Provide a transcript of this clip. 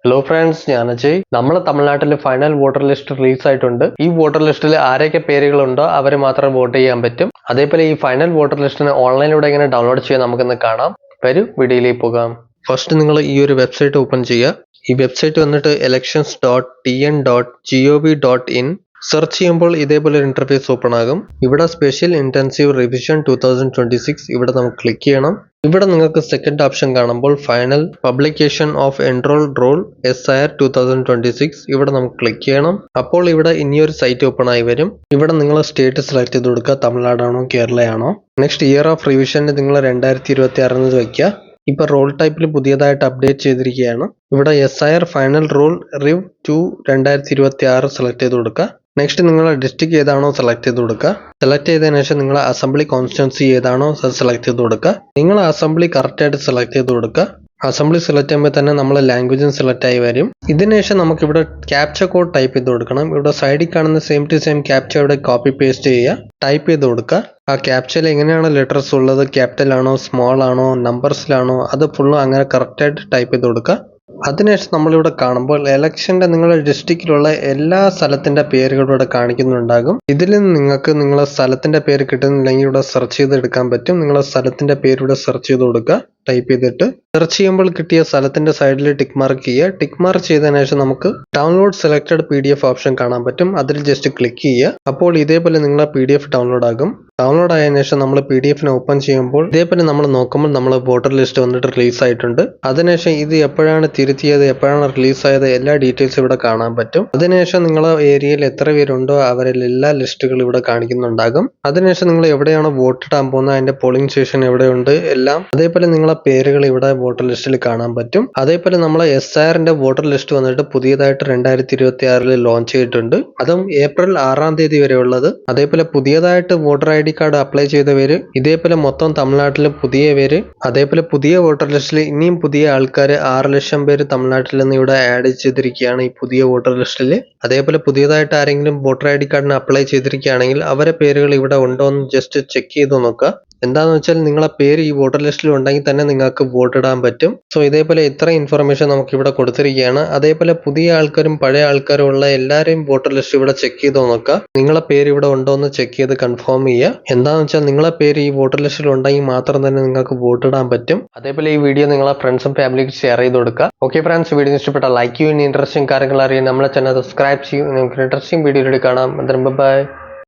Hello friends, ഞാൻ അജയ്. നമ്മളെ തമിഴ്നാട്ടിൽ ഫൈനൽ വോട്ടർ ലിസ്റ്റ് റിലീസ് ആയിട്ടുണ്ട്. ഈ വോട്ടർ ലിസ്റ്റിൽ ആരൊക്കെ പേരുകളുണ്ടോ അവരെ മാത്രം വോട്ട് ചെയ്യാൻ പറ്റും. അതേപോലെ ഈ ഫൈനൽ വോട്ടർ ലിസ്റ്റിന് ഓൺലൈനിലൂടെ എങ്ങനെ ഡൗൺലോഡ് ചെയ്യാൻ നമുക്കൊന്ന് കാണാം. വരൂ വീഡിയോയിലേക്ക് പോകാം. ഫസ്റ്റ് നിങ്ങൾ ഈ ഒരു വെബ്സൈറ്റ് ഓപ്പൺ ചെയ്യുക. ഈ വെബ്സൈറ്റ് വന്നിട്ട് elections.tn.gov.in. സെർച്ച് ചെയ്യുമ്പോൾ ഇതേപോലെ ഒരു ഇന്റർഫേസ് ഓപ്പൺ ആകും. ഇവിടെ സ്പെഷ്യൽ ഇന്റൻസീവ് റിവിഷൻ 2026 ഇവിടെ നമുക്ക് ക്ലിക്ക് ചെയ്യണം. ഇവിടെ നിങ്ങൾക്ക് സെക്കൻഡ് ഓപ്ഷൻ കാണുമ്പോൾ final publication of enrolled roll SIR 2026 ഇവിടെ നമുക്ക് ക്ലിക്ക് ചെയ്യണം. അപ്പോൾ ഇവിടെ ഇനിയൊരു സൈറ്റ് ഓപ്പൺ ആയി വരും. ഇവിടെ നിങ്ങൾ സ്റ്റേറ്റ് സെലക്ട് ചെയ്ത് കൊടുക്കുക, തമിഴ്നാടാണോ കേരളയാണോ. നെക്സ്റ്റ് ഇയർ ഓഫ് റിവിഷന് നിങ്ങൾ 2026 എന്ന് വയ്ക്കുക. ഇപ്പൊ റോൾ ടൈപ്പിൽ പുതിയതായിട്ട് അപ്ഡേറ്റ് ചെയ്തിരിക്കുകയാണ്. ഇവിടെ SIR ഫൈനൽ റോൾ റിവ് 2 2026 സെലക്ട് ചെയ്ത് കൊടുക്കുക. നെക്സ്റ്റ് നിങ്ങളെ ഡിസ്ട്രിക്ട് ഏതാണോ സെലക്ട് ചെയ്ത് കൊടുക്കുക. സെലക്ട് ചെയ്തതിനു ശേഷം നിങ്ങളെ അസംബ്ലി കോൺസ്റ്റിറ്റ്യുവൻസി ഏതാണോ സെലക്ട് ചെയ്ത് കൊടുക്കുക. നിങ്ങൾ അസംബ്ലി കറക്റ്റ് ആയിട്ട് സെലക്ട് ചെയ്ത് കൊടുക്കുക. അസംബ്ലി സെലക്ട് ചെയ്യുമ്പോൾ തന്നെ നമ്മളെ ലാംഗ്വേജും സെലക്ട് ആയി വരും. ഇതിനുശേഷം നമുക്ക് ഇവിടെ ക്യാപ്ച കോഡ് ടൈപ്പ് ചെയ്ത് കൊടുക്കണം. ഇവിടെ സൈഡിൽ കാണുന്ന സെയിം ടു സെയിം ക്യാപ്ച ഇവിടെ കോപ്പി പേസ്റ്റ് ചെയ്യുക, ടൈപ്പ് ചെയ്ത് കൊടുക്കുക. ആ ക്യാപ്ചയിൽ എങ്ങനെയാണ് ലെറ്റേഴ്സ് ഉള്ളത്, ക്യാപിറ്റൽ ആണോ സ്മോൾ ആണോ നമ്പേഴ്സിലാണോ അത് ഫുള്ളും അങ്ങനെ കറക്റ്റായിട്ട് ടൈപ്പ് ചെയ്ത് കൊടുക്കുക. അതിനുശേഷം നമ്മളിവിടെ കാണുമ്പോൾ ഇലക്ഷന്റെ നിങ്ങളുടെ ഡിസ്ട്രിക്റ്റിലുള്ള എല്ലാ സ്ഥലത്തിന്റെ പേരുകളും ഇവിടെ കാണിക്കുന്നുണ്ടാകും. ഇതിൽ നിങ്ങൾക്ക് നിങ്ങളെ സ്ഥലത്തിന്റെ പേര് കിട്ടുന്നില്ലെങ്കിൽ ഇവിടെ സെർച്ച് ചെയ്ത് എടുക്കാൻ പറ്റും. നിങ്ങളെ സ്ഥലത്തിന്റെ പേര് ഇവിടെ സെർച്ച് ചെയ്ത് കൊടുക്കുക. ടൈപ്പ് ചെയ്തിട്ട് സെർച്ച് ചെയ്യുമ്പോൾ കിട്ടിയ സ്ഥലത്തിന്റെ സൈഡിൽ ടിക്ക് മാർക്ക് ചെയ്യുക. ടിക്ക് മാർക്ക് ചെയ്തതിനു ശേഷം നമുക്ക് ഡൗൺലോഡ് സെലക്ടഡ് PDF ഓപ്ഷൻ കാണാൻ പറ്റും. അതിൽ ജസ്റ്റ് ക്ലിക്ക് ചെയ്യുക. അപ്പോൾ ഇതേപോലെ നിങ്ങളെ PDF ഡൗൺലോഡ് ആകും. ഡൗൺലോഡ് ആയതിനു ശേഷം നമ്മൾ PDFന് ഓപ്പൺ ചെയ്യുമ്പോൾ ഇതേപോലെ നമ്മൾ നോക്കുമ്പോൾ നമ്മൾ വോട്ടർ ലിസ്റ്റ് വന്നിട്ട് റിലീസ് ആയിട്ടുണ്ട്. അതിനുശേഷം ഇത് എപ്പോഴാണ് തിരുത്തിയത്, എപ്പോഴാണ് റിലീസ് ആയത്, എല്ലാ ഡീറ്റെയിൽസ് ഇവിടെ കാണാൻ പറ്റും. അതിനുശേഷം നിങ്ങളെ ഏരിയയിൽ എത്ര പേരുണ്ടോ അവരിൽ എല്ലാ ലിസ്റ്റുകളും ഇവിടെ കാണിക്കുന്നുണ്ടാകും. അതിനുശേഷം നിങ്ങൾ എവിടെയാണോ വോട്ട് ഇടാൻ പോകുന്നത് അതിന്റെ പോളിംഗ് സ്റ്റേഷൻ എവിടെയുണ്ട് എല്ലാം. അതേപോലെ നിങ്ങളെ പേരുകൾ ഇവിടെ വോട്ടർ ലിസ്റ്റിൽ കാണാൻ പറ്റും. അതേപോലെ നമ്മളെ SIRന്റെ വോട്ടർ ലിസ്റ്റ് വന്നിട്ട് പുതിയതായിട്ട് 2026 ലോഞ്ച് ചെയ്തിട്ടുണ്ട്. അതും ഏപ്രിൽ 6-ാം തീയതി വരെ ഉള്ളത്. അതേപോലെ പുതിയതായിട്ട് വോട്ടർ ID കാർഡ് അപ്ലൈ ചെയ്തവര്, ഇതേപോലെ മൊത്തം തമിഴ്നാട്ടിൽ പുതിയ പേര്, അതേപോലെ പുതിയ വോട്ടർ ലിസ്റ്റിൽ ഇനിയും പുതിയ ആൾക്കാർ 6 ലക്ഷം പേര് തമിഴ്നാട്ടിൽ നിന്ന് ഇവിടെ ആഡ് ചെയ്തിരിക്കുകയാണ് ഈ പുതിയ വോട്ടർ ലിസ്റ്റിൽ. അതേപോലെ പുതിയതായിട്ട് ആരെങ്കിലും വോട്ടർ ID കാർഡിന് അപ്ലൈ ചെയ്തിരിക്കുകയാണെങ്കിൽ അവരെ പേരുകൾ ഇവിടെ ഉണ്ടോ എന്ന് ജസ്റ്റ് ചെക്ക് ചെയ്ത് നോക്കുക. എന്താണെന്ന് വെച്ചാൽ നിങ്ങളെ പേര് ഈ വോട്ടർ ലിസ്റ്റിൽ ഉണ്ടെങ്കിൽ തന്നെ നിങ്ങൾക്ക് വോട്ട് ഇടാൻ പറ്റും. സോ ഇതേപോലെ ഇത്ര ഇൻഫർമേഷൻ നമുക്ക് ഇവിടെ കൊടുത്തിരിക്കുകയാണ്. അതേപോലെ പുതിയ ആൾക്കാരും പഴയ ആൾക്കാരും ഉള്ള എല്ലാവരെയും വോട്ടർ ലിസ്റ്റ് ഇവിടെ ചെക്ക് ചെയ്ത് നോക്കുക. നിങ്ങളെ പേര് ഇവിടെ ഉണ്ടോ എന്ന് ചെക്ക് ചെയ്ത് കൺഫേം ചെയ്യുക. എന്താണെന്ന് വെച്ചാൽ നിങ്ങളെ പേര് ഈ വോട്ടർ ലിസ്റ്റിൽ ഉണ്ടെങ്കിൽ മാത്രം തന്നെ നിങ്ങൾക്ക് വോട്ട് ഇടാൻ പറ്റും. അതേപോലെ ഈ വീഡിയോ നിങ്ങളെ ഫ്രണ്ട്സും ഫാമിലിക്ക് ഷെയർ ചെയ്ത് കൊടുക്കുക. ഓക്കെ ഫ്രണ്ട്സ്, വീഡിയോ ഇഷ്ടപ്പെട്ടാൽ ലൈക്ക് ചെയ്യുക. ഇൻട്രസ്റ്റിംഗ് കാര്യങ്ങൾ അറിയാൻ നമ്മളെ ചാനൽ സബ്സ്ക്രൈബ് ചെയ്യും. നമുക്ക് ഇൻട്രസ്റ്റിംഗ് വീഡിയോയിലൂടെ കാണാം. ബൈ.